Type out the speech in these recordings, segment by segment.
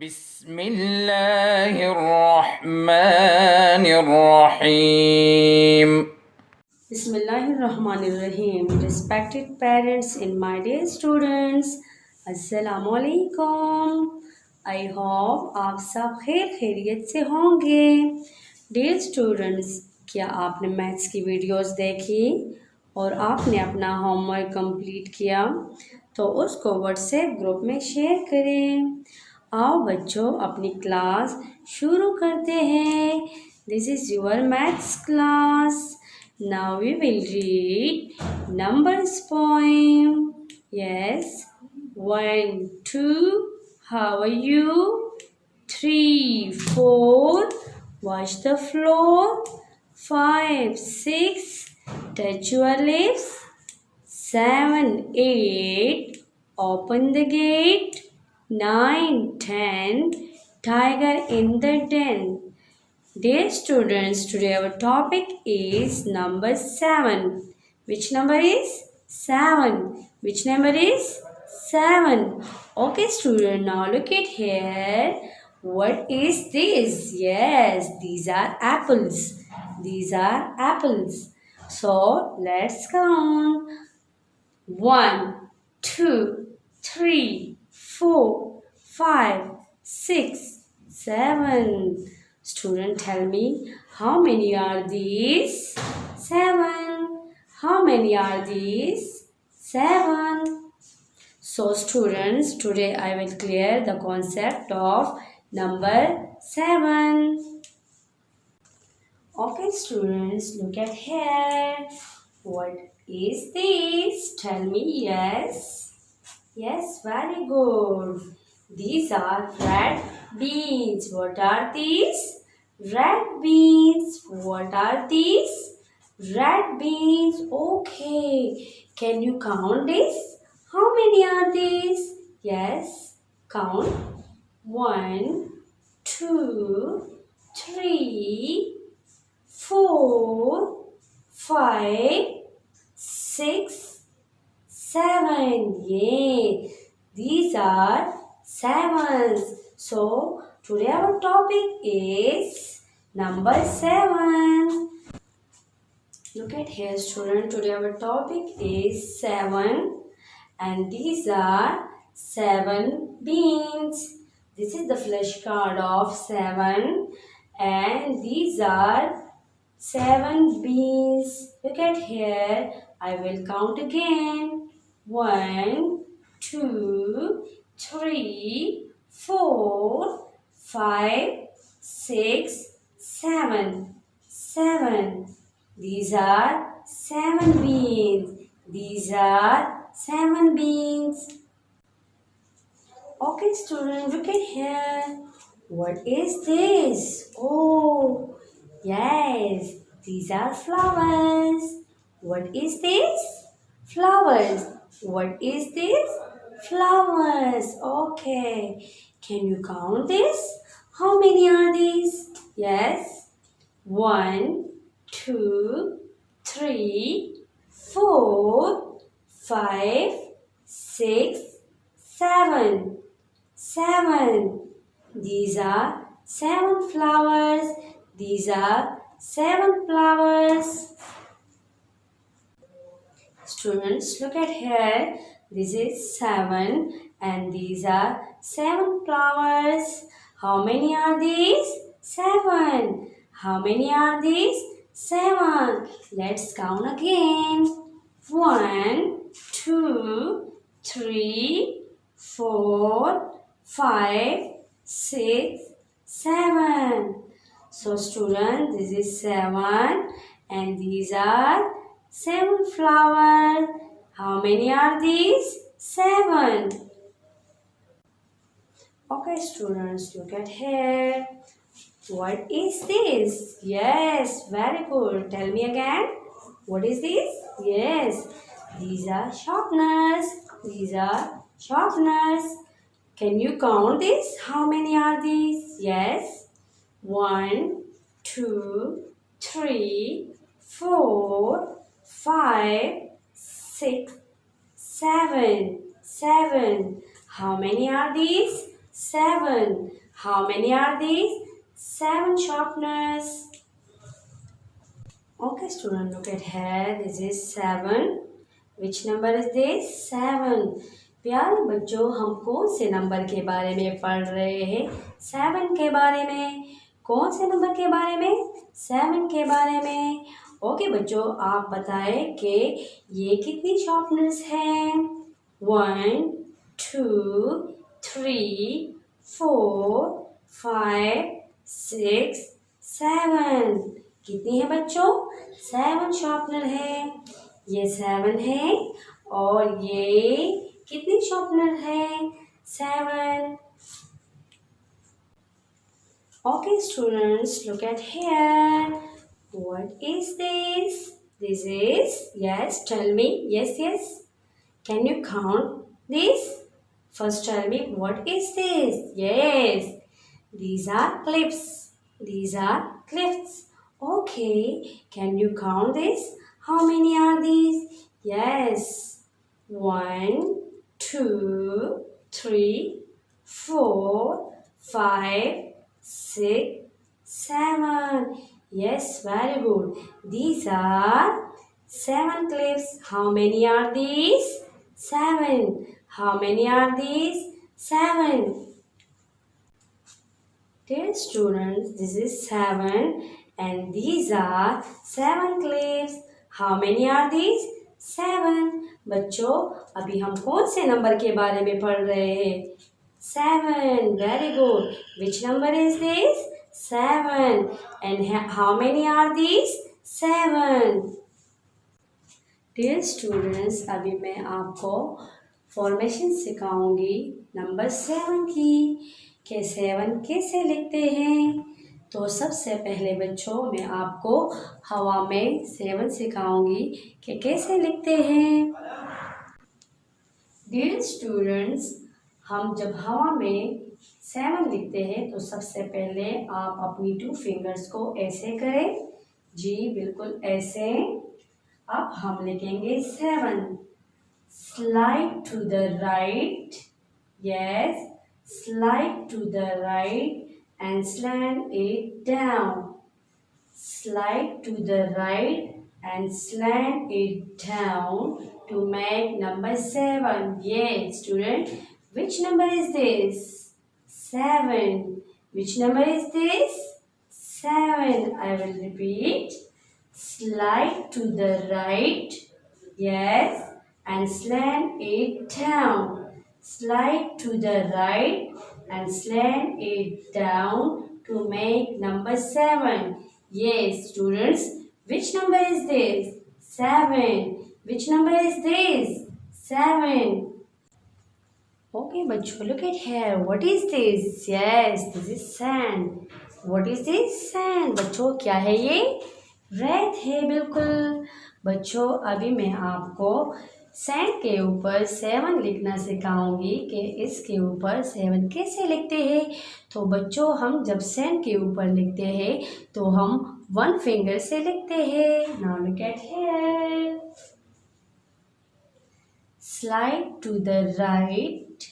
بسم الله الرحمن الرحيم. Bismillahirrahmanirrahim. Respected parents and my dear students, Assalamu alaikum. I hope आप सब खैरियत से होंगे. Dear students, क्या आपने मैथ्स की वीडियोस देखी और आपने अपना होमवर्क कंप्लीट किया तो उसको व्हाट्सएप ग्रुप में शेयर करें. आओ बच्चों अपनी क्लास शुरू करते हैं. This is your maths class. Now we will read numbers poem. Yes. 1, 2. How are you? 3, 4. Wash the floor. 5, 6. Touch your lips. 7, 8. Open the gate. 9, 10. Tiger in the den. Dear students, today our topic is number 7. Which number is 7? Which number is 7? Okay, student, now look at here. What is this? Yes, these are apples. These are apples. So, let's count. 1, 2, 3, 4, 5, 6, 7. Student, tell me how many are these? 7. How many are these? 7. So students, today I will clear the concept of number 7. Okay students, look at here. What is this? Tell me yes. Yes, very good. These are red beans. What are these? Red beans. What are these? Red beans. Okay. Can you count this? How many are these? Yes. Count. 1, 2, 3, 4, 5, 6, 7. Yay! These are sevens. So today our topic is number 7. Look at here, student. Today our topic is 7, and these are 7 beans. This is the flashcard of 7, and these are 7 beans. Look at here. I will count again. 1, 2, 3, 4, 5, 6, 7. 7. These are 7 beans. These are 7 beans. Okay, student, look at here. What is this? Oh, yes, these are flowers. What is this? Flowers. What is this? Flowers. Okay. Can you count this? How many are these? Yes. 1, 2, 3, 4, 5, 6, 7. 7. These are 7 flowers. These are 7 flowers. Students, look at here. This is 7 and these are 7 flowers. How many are these? 7. How many are these? 7. Let's count again. 1, 2, 3, 4, 5, 6, 7. So students, this is 7 and these are 7 flowers. How many are these? 7. Okay students, look at here. What is this? Yes, very good. Tell me again. What is this? Yes, these are sharpeners. These are sharpeners. Can you count this? How many are these? Yes. 1, 2, 3, 4, 5, 6, 7. 7. How many are these? Seven. How many are these? Seven sharpeners. Okay, student, look at here. This is seven. Which number is this? Seven. प्यारे बच्चों, हम कौन से number के बारे में पढ़ रहे हैं? सेवन के बारे में. कौन से नंबर के बारे में? सेवन के बारे में. ओके बच्चों, आप बताएं कि ये कितनी शार्पनर्स हैं? 1, 2, 3, 4, 5, 6, 7. कितनी है बच्चों? 7 शार्पनर है. ये 7 है और ये कितनी शार्पनर है? 7. Okay, students, look at here. What is this? This is, yes, tell me. Yes, yes. Can you count this? First tell me, what is this? Yes, these are clips. These are clips. Okay, can you count this? How many are these? Yes, 1, 2, 3, 4, 5, 6, 7. Yes, very good. These are 7 clips. How many are these? 7. How many are these? 7. Dear students, this is 7 and these are 7 clips. How many are these? 7. बच्चों, अभी हम कौन से number के बारे में पढ़ रहे हैं? 7. Very good. Which number is this? 7. And how many are these? 7. Dear students, अभी मैं आपको फॉर्मेशन सिखाऊंगी नंबर 7 की कि 7 कैसे लिखते हैं. तो सबसे पहले बच्चों, मैं आपको हवा में 7 सिखाऊंगी कि कैसे लिखते हैं. डियर स्टूडेंट्स, हम जब हवा में 7 लिखते हैं तो सबसे पहले आप अपनी 2 फिंगर्स को ऐसे करें. जी बिल्कुल ऐसे. अब हम लिखेंगे 7. Slide to the right. Yes, slide to the right and slant it down. Slide to the right and slant it down to make number 7. Yes, student. Which number is this? 7. Which number is this? 7. I will repeat. Slide to the right. Yes. And slant it down. Slide to the right and slant it down to make number 7. Yes, students. Which number is this? 7. Which number is this? 7. Okay, bachcho, look at here. What is this? Yes, this is sand. What is this? Sand. बच्चों क्या है ये? रेत है बिल्कुल. बच्चों अभी मैं आपको सैंड के ऊपर 7 लिखना सिखाऊंगी कि इसके ऊपर 7 कैसे लिखते हैं. तो बच्चों हम जब सैंड के ऊपर लिखते हैं तो हम 1 फिंगर से लिखते हैं. Now look at here. Slide to the right.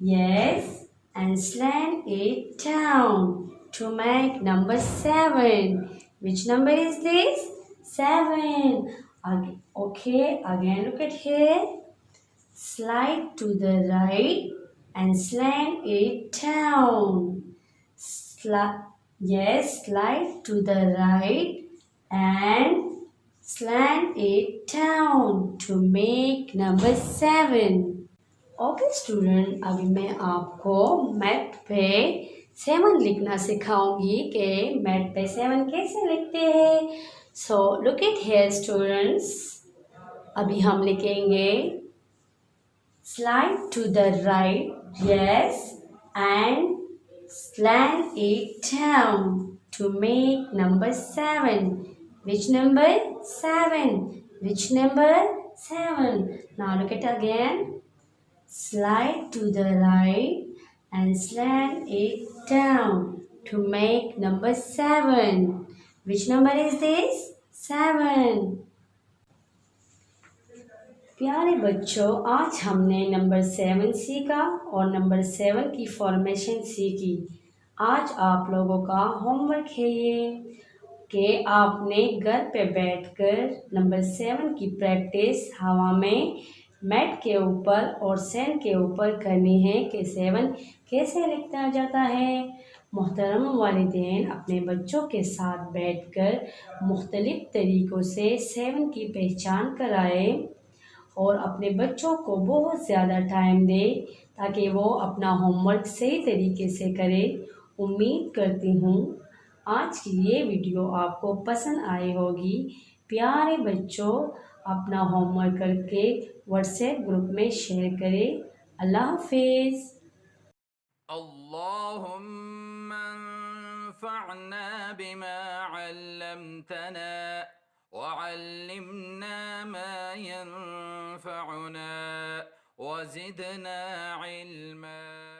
Yes, and slant it down to make number 7. Which number is this? 7. Okay, again look at here. Slide to the right and slant it down. Yes, slide to the right and slant it down to make number 7. Okay student, अभी मैं आपको mat पे 7 लिखना सिखाऊंगी कि mat पे 7 कैसे लिखते हैं. So look at here students. अभी हम लिखेंगे slide to the right. Yes, and slant it down to make number 7. Which number? 7. Which number? 7. Now look at again. Slide to the right and slant it down to make number 7. Which number is this? 7. प्यारे बच्चों, आज हमने number 7 सीखा और number 7 की formation सीखी। आज आप लोगों का होमवर्क है ये कि आपने घर पे बैठकर नंबर 7 की प्रैक्टिस हवा में मैट के ऊपर और सैंड के ऊपर करनी है कि 7 कैसे लिखा जाता है। मोहतरम वालिदैन अपने बच्चों के साथ बैठकर मुख्तलिफ तरीक़ों से 7 की पहचान कराए और अपने बच्चों को बहुत ज़्यादा टाइम दें ताकि वो अपना होमवर्क सही तरीके से करें। उम्मीद करती हूँ आज की ये वीडियो आपको पसंद आई होगी। प्यारे बच्चों, अपना होमवर्क करके व्हाट्सएप ग्रुप में शेयर करें। अल्लाह हाफिज़। اللهم انفعنا بما علمتنا وعلمنا ما ينفعنا وزدنا علما.